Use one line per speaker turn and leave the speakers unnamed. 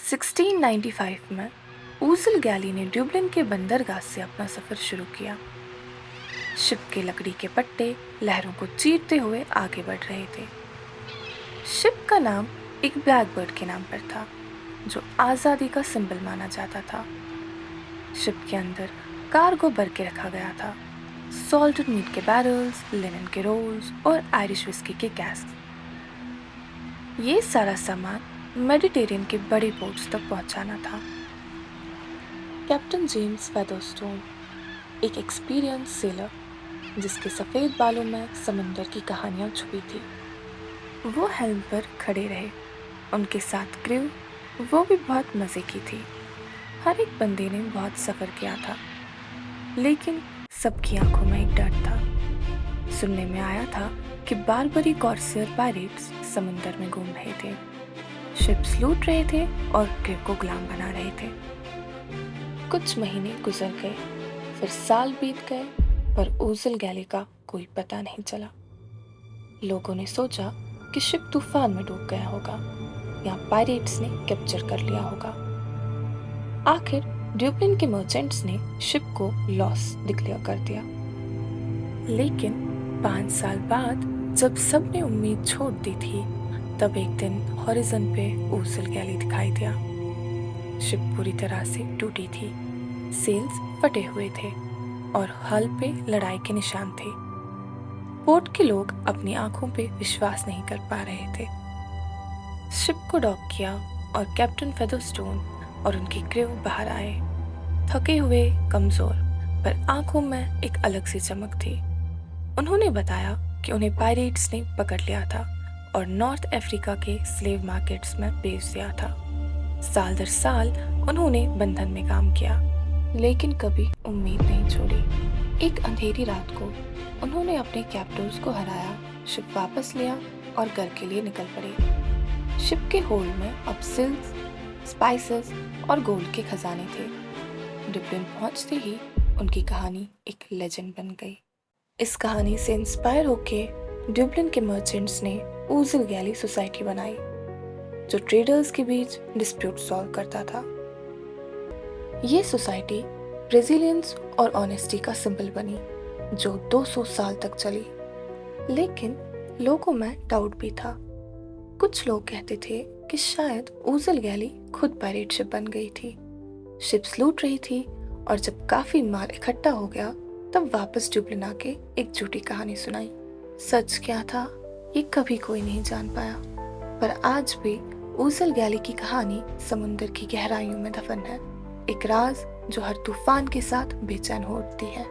1695 में ऊज़ल गैली ने ड्यूब्लिन के बंदरगाह से अपना सफ़र शुरू किया। शिप के लकड़ी के पट्टे लहरों को चीरते हुए आगे बढ़ रहे थे। शिप का नाम एक ब्लैकबर्ड के नाम पर था, जो आज़ादी का सिंबल माना जाता था। शिप के अंदर कार्गो भर के रखा गया था, सॉल्टेड मीट के बैरल्स, लिनन के रोल्स और आयरिश विस्की के कैस्क। ये सारा सामान मेडिटेरियन के बड़े पोर्ट्स तक पहुंचाना था। कैप्टन जेम्स फेदरस्टोन, एक एक्सपीरियंस सेलर जिसके सफ़ेद बालों में समंदर की कहानियां छुपी थी, वो हेल्म पर खड़े रहे। उनके साथ क्रू, वो भी बहुत मज़े की थी। हर एक बंदे ने बहुत सफ़र किया था, लेकिन सबकी आंखों में एक डर था। सुनने में आया था कि बारबरी कॉर्सियर पायरेट्स समंदर में घूम रहे थे, शिप्स लूट रहे थे और क्रू को गुलाम बना रहे थे। कुछ महीने गुजर गए, फिर साल बीत गए, पर ऊज़ल गैली का कोई पता नहीं चला। लोगों ने सोचा कि शिप तूफान में डूब गया होगा या पायरेट्स ने कैप्चर कर लिया होगा। आखिर ड्यूब्लिन के मर्चेंट्स ने शिप को लॉस डिक्लेयर कर दिया। लेकिन 5 साल बाद जब सबने उम्मीद छोड़ दी थी, तब एक दिन हॉरिजन पे ऊज़ल गैली दिखाई दिया। शिप पूरी तरह से टूटी थी, सेल्स फटे हुए थे और हल पे लड़ाई के निशान थे। पोर्ट के लोग अपनी आंखों पे विश्वास नहीं कर पा रहे थे। शिप को डॉक किया और कैप्टन फेदरस्टोन और उनकी क्रू बाहर आए, थके हुए, कमजोर, पर आंखों में एक अलग सी चमक थी। उन्होंने बताया कि उन्हें पायरेट्स ने पकड़ लिया था और नॉर्थ अफ्रीका के स्लेव मार्केट्स में बेच दिया था। साल दर साल उन्होंने बंधन में काम किया, लेकिन कभी उम्मीद नहीं छोड़ी। एक अंधेरी रात को उन्होंने अपने कैप्टर्स को हराया, शिप वापस लिया और घर के लिए निकल पड़े। शिप के होल्ड में अब सिल्क, स्पाइसेस और गोल्ड के खजाने थे। ड्यूब्लिन पहुंचते ही उनकी कहानी एक लेजेंड बन गई। इस कहानी से इंस्पायर होके ड्यूब्लिन के मर्चेंट्स ने ऊज़ल गैली सोसाइटी बनाई, जो ट्रेडर्स के बीच डिस्प्यूट सॉल्व करता था। ये सोसाइटी रेजिलियंस और ऑनेस्टी का सिंबल बनी, जो 200 साल तक चली। लेकिन लोगों में डाउट भी था। कुछ लोग कहते थे कि शायद ऊज़ल गैली खुद पायरेट शिप बन गई थी, शिप्स लूट रही थी, और जब काफी माल इकट्ठा हो गया तब वापस ड्यूब्लिन आके एक झूठी कहानी सुनाई। सच क्या था, ये कभी कोई नहीं जान पाया, पर आज भी ऊज़ल गैली की कहानी समुद्र की गहराइयों में दफन है, एक राज जो हर तूफान के साथ बेचैन हो उठती है।